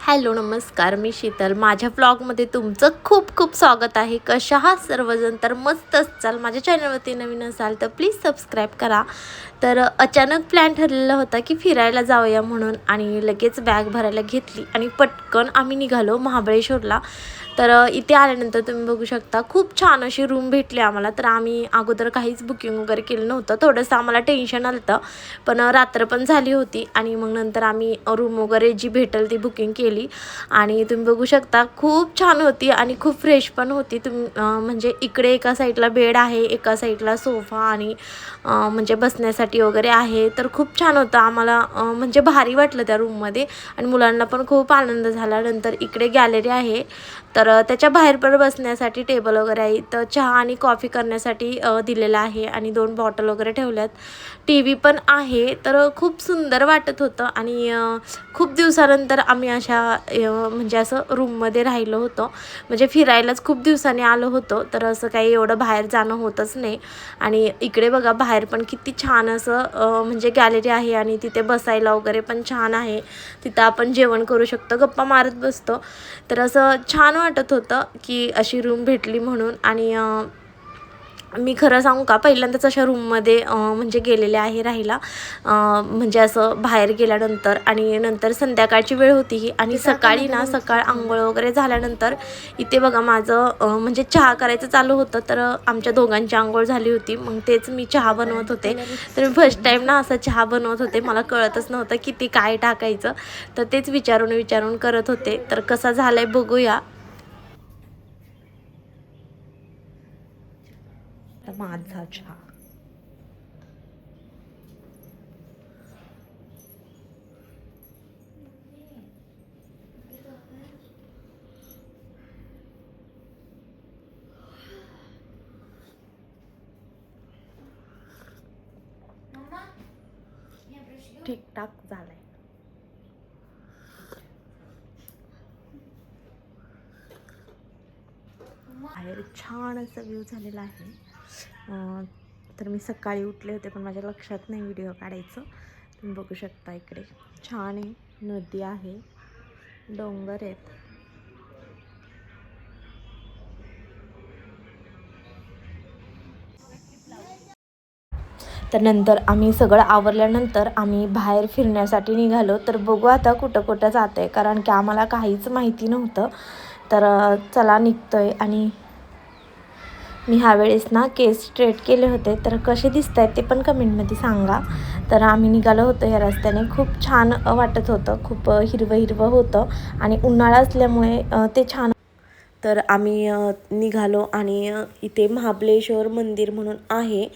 Hello नमस्कार, मी शीतल. माझ्या ब्लॉगमध्ये तुमचं खूप खूप स्वागत आहे. कशा आहात सर्वजण? तर मस्तच चाल. माझ्या चॅनलवरती नवीन असाल तर प्लीज सबस्क्राईब करा. तर अचानक प्लॅन ठरलेला होता की फिरायला जाऊया म्हणून, आणि लगेच बॅग भरायला घेतली आणि पटकन आम्ही निघालो महाबळेश्वरला. तर इथे आल्यानंतर तुम्ही बघू शकता खूप छान अशी रूम भेटली आम्हाला. तर आम्ही अगोदर काहीच बुकिंग वगैरे केलं नव्हतं. थोडंसं आम्हाला टेन्शन आलं होतं, पण रात्र पण झाली होती आणि मग नंतर आम्ही रूम वगैरे जी भेटेल ती बुकिंग केली. आणि तुम्ही बघू शकता खूप छान होती आणि खूप फ्रेश पण होती. म्हणजे इकडे एका साईडला बेड आहे, एका साईडला सोफा आणि म्हणजे बसण्यासाठी वगैरे आहे. तर खूप छान होतं. आम्हाला म्हणजे भारी वाटलं त्या रूममध्ये आणि मुलांना पण खूप आनंद झाला. नंतर इकडे गॅलरी आहे, तर त्याच्या बाहेर पण बसण्यासाठी टेबल वगैरे आहे. तर चहा आणि कॉफी करण्यासाठी दिलेला आहे आणि 2 बॉटल वगैरे ठेवल्यात. टी व्ही पण आहे. तर खूप सुंदर वाटत होतं आणि खूप दिवसानंतर आम्ही अशा म्हणजे असं रूममध्ये राहिलो होतो. म्हणजे फिरायलाच खूप दिवसांनी आलो होतो, तर असं काही एवढं बाहेर जाणं होतच नाही. आणि इकडे बघा बाहेर पण किती छान असं म्हणजे गॅलरी आहे आणि तिथे बसायला वगैरे पण छान आहे. तिथं आपण जेवण करू शकतो, गप्पा मारत बसतो. तर असं छान वाटत होतं की अशी रूम भेटली म्हणून. आणि मी खरं सांगू का, पहिल्यांदाच अशा रूममध्ये म्हणजे गेलेले आहे राहायला. म्हणजे असं बाहेर गेल्यानंतर आणि नंतर संध्याकाळची वेळ होती ही, आणि सकाळी ना सकाळ अंघोळ वगैरे झाल्यानंतर इथे बघा माझं म्हणजे चहा करायचं चालू होतं. तर आमच्या दोघांची अंघोळ झाली होती. मग तेच मी चहा बनवत होते. तर मी फर्स्ट टाईम ना असं चहा बनवत होते. मला कळतच नव्हतं किती काय टाकायचं, तर तेच विचारून करत होते. तर कसा झालाय बघूया. माझा चहा ठीकठाक झालाय. बाहेर छान असा व्ह्यू झालेला आहे. तर मी सकाळी उठले होते पण माझ्या लक्षात नाही व्हिडिओ काढायचं. तुम्ही बघू शकता इकडे छान आहे, नदी आहे, डोंगर आहेत. तर नंतर आम्ही सगळं आवरल्यानंतर आम्ही बाहेर फिरण्यासाठी निघालो. तर बघू आता कुठं कुठं जातं आहे, कारण की आम्हाला काहीच माहिती नव्हतं. तर चला निघतोय. आणि मी ह्यावेळेस ना केस स्ट्रेट केले होते, तर कसे दिसत आहेत ते पण कमेंटमध्ये सांगा. तर आम्ही निघालो होतो ह्या रस्त्याने. खूप छान वाटत होतं, खूप हिरवं हिरवं होतं आणि उन्हाळा असल्यामुळे ते छान. तर आम्ही निघालो आणि इथे महाबळेश्वर मंदिर म्हणून आहे.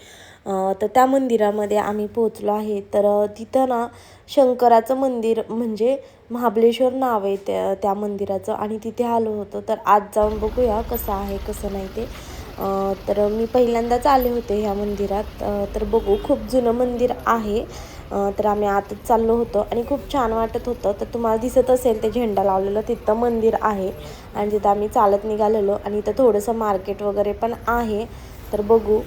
तर त्या मंदिरामध्ये आम्ही पोचलो आहे. तर तिथं ना शंकराचं मंदिर म्हणजे महाबळेश्वर नाव आहे त्या मंदिराचं, आणि तिथे आलो होतो. तर आज जाऊन बघूया कसं आहे कसं नाही ते. तर मी पहिल्यांदाच आले होते ह्या मंदिरात. तर बघू, खूप जुनं मंदिर आहे. तर आम्ही आतच चाललो होतो आणि खूप छान वाटत होतं. तर तुम्हाला दिसत असेल ते झेंडा लावलेलं तिथं मंदिर आहे, आणि तिथं आम्ही चालत निघालेलो. आणि इथं थोडंसं मार्केट वगैरे पण आहे. तर बघू.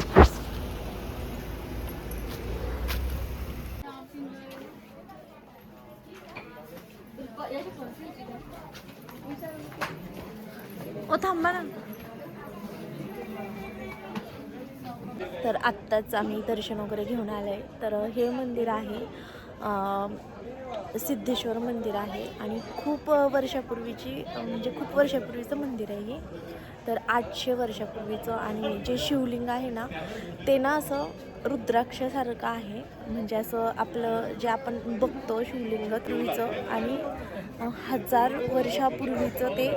ओ थांबा ना. तर आत्ताच आम्ही दर्शन वगैरे घेऊन आलो आहे. तर हे मंदिर आहे सिद्धेश्वर मंदिर आहे, आणि खूप वर्षापूर्वीची म्हणजे खूप वर्षापूर्वीचं मंदिर आहे हे. तर 800 वर्षापूर्वीचं. आणि जे शिवलिंग आहे ना ते ना असं रुद्राक्षासारखं आहे. म्हणजे असं आपलं जे आपण बघतो शिवलिंग त्रुईचं, आणि 1000 वर्षापूर्वीचं ते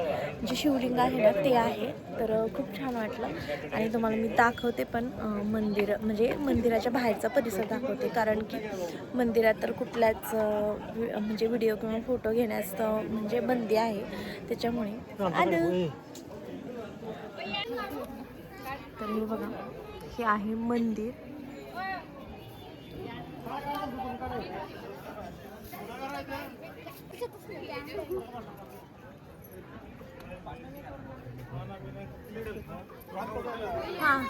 जे शिवलिंग आहे ना ते आहे. तर खूप छान वाटलं. आणि तुम्हाला मी दाखवते पण मंदिर म्हणजे मंदिराच्या बाहेरचा परिसर दाखवते, कारण की मंदिरात तर कुठल्याच म्हणजे व्हिडिओ किंवा फोटो घेण्यास म्हणजे बंदी आहे, त्याच्यामुळे. तर हे बघा, हे आहे मंदिर. हां.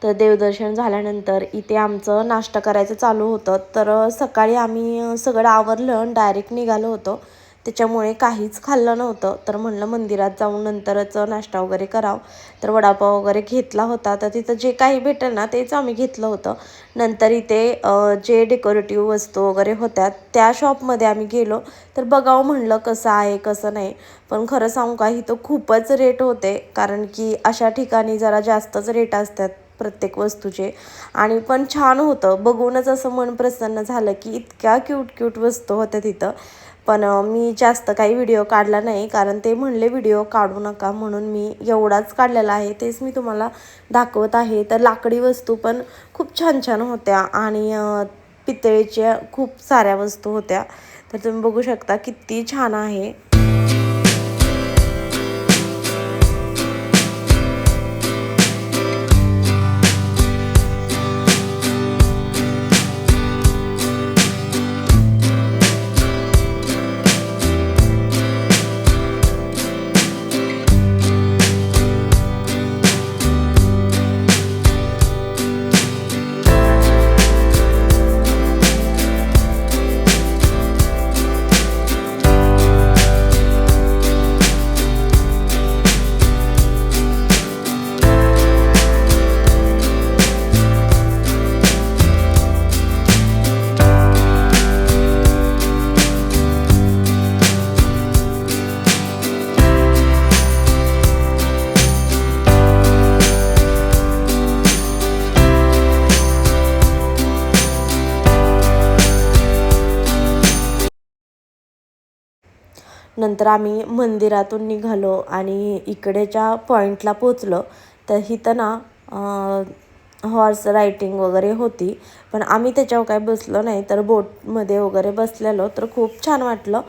तर देवदर्शन झाल्यानंतर इथे आमचं नाश्ता करायचं चालू होतं. तर सकाळी आम्ही सगळं आवरलं आणि डायरेक्ट निघालो होतो, त्याच्यामुळे काहीच खाल्लं नव्हतं. तर म्हणलं मंदिरात जाऊन नंतरच नाश्ता वगैरे करावं. तर वडापाव वगैरे घेतला होता. तर तिथं जे काही भेटेल ना तेच आम्ही घेतलं होतं. नंतर इथे जे डेकोरेटिव्ह वस्तू वगैरे होत्या त्या शॉपमध्ये आम्ही गेलो. तर बघावं म्हणलं कसं आहे कसं नाही. पण खरं सांगू का इथं खूपच रेट होते, कारण की अशा ठिकाणी जरा जास्तच रेट असतात प्रत्येक वस्तूचे. आणि पण छान होतं, बघूनच असं मन प्रसन्न झालं की इतक्या क्यूट क्यूट वस्तू होत्या तिथं. पण मी जास्त काही व्हिडिओ काढला नाही, कारण ते म्हणले व्हिडिओ काढू नका, म्हणून मी एवढाच काढलेला आहे, तेच मी तुम्हाला दाखवत आहे. तर लाकडी वस्तू पण खूप छान छान होत्या आणि पितळेच्या खूप साऱ्या वस्तू होत्या. तर तुम्ही बघू शकता किती छान आहे. नंतर आम्ही मंदिरातून निघालो आणि इकडेच्या पॉईंटला पोचलो. तर इथं ना हॉर्स रायटिंग वगैरे होती, पण आम्ही त्याच्यावर काय बसलो नाही. तर बोटमध्ये वगैरे बसलेलो तर खूप छान वाटलं,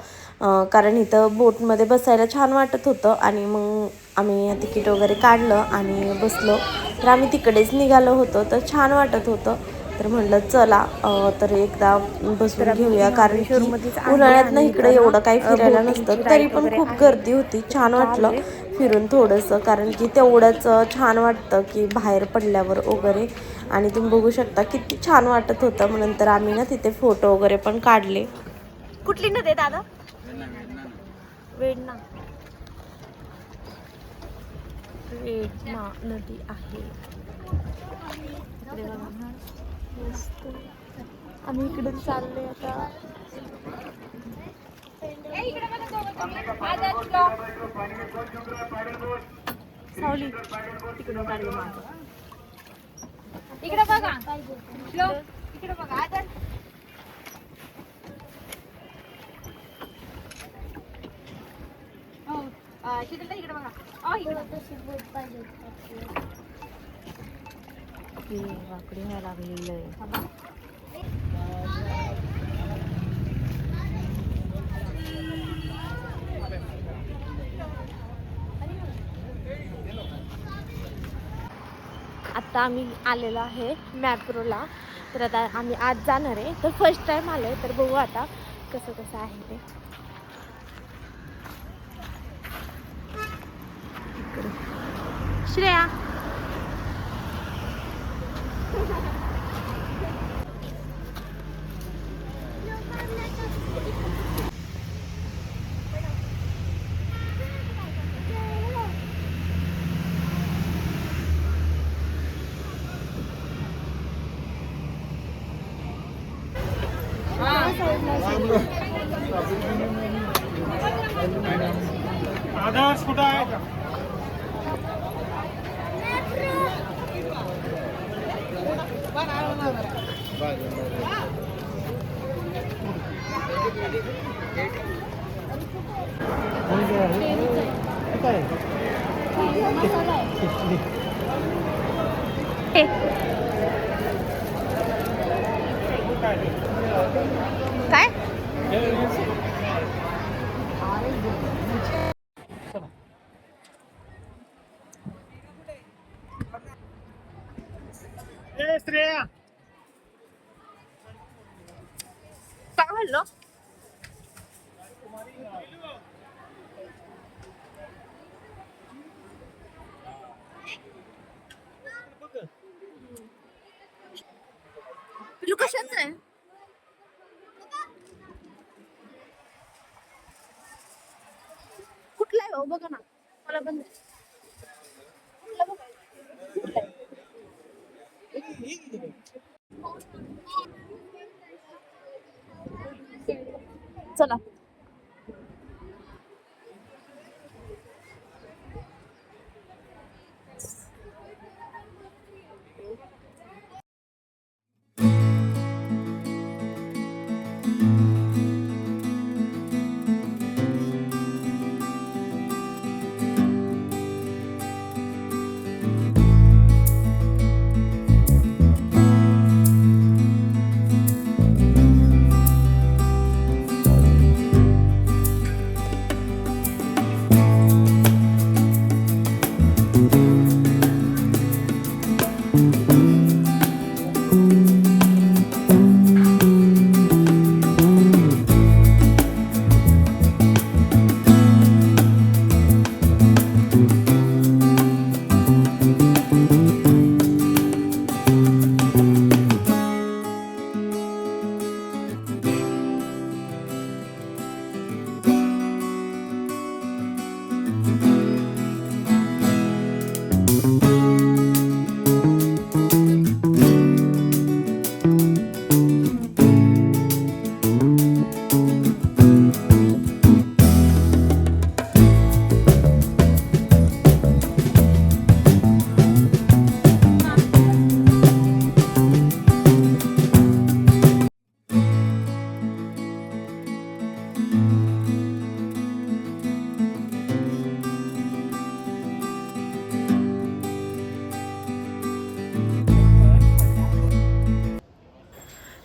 कारण इथं बोटमध्ये बसायला छान वाटत होतं. आणि मग आम्ही तिकीट वगैरे काढलं आणि बसलो. तर आम्ही तिकडेच निघालो होतो, तर छान वाटत होतं. तर म्हणलं चला तर एकदा बसून घेऊया, कारण की उन्हाळ्यातनं इकडे एवढं काही फिरायला नसतं, तरी पण खूप गर्दी होती. छान वाटलं फिरून थोडंसं, कारण की तेवढंच छान वाटतं की बाहेर पडल्यावर वगैरे. आणि तुम्ही बघू शकता किती छान वाटत होतं. मग नंतर आम्ही ना तिथे फोटो वगैरे पण काढले. कुठली नदी दादा? वेडणा. वेडणा नदी आहे. आम्ही इकडे चालले आता. सावली तिकडून काढलं माझं. इकडे बघा, इकडे बघा आता. इकडे बघा. वाकडी व्हायला लागलेलं आहे. आता आम्ही आलेलो आहे मॅप्रोला. तर आता आम्ही आज जाणार आहे. तर फर्स्ट टाइम आलोय, तर बघू आता कसं कसं आहे ते. श्रेया आदर्श कुठं आहे? काय? श्रेया काय म्हणलं? कशाच आहे? कुठला आहे हो बघा ना, मला पण कुठला बघायचा? कुठला आहे? चला.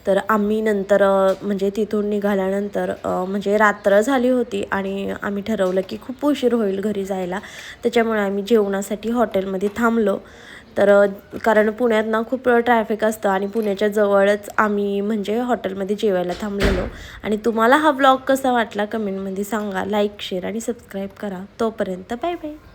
तर आम्ही नंतर म्हणजे तिथून निघाल्यानंतर म्हणजे रात्र झाली होती आणि आम्ही ठरवलं की खूप उशीर होईल घरी जायला. त्याच्यामुळे आम्ही जेवणासाठी हॉटेलमध्ये थांबलो. तर कारण पुण्यात ना खूप ट्रॅफिक असतं आणि पुण्याच्या जवळच आम्ही म्हणजे हॉटेलमध्ये जेवायला थांबलेलो. आणि तुम्हाला हा ब्लॉग कसा वाटला कमेंटमध्ये सांगा. लाईक शेअर आणि सबस्क्राईब करा. तोपर्यंत बाय बाय.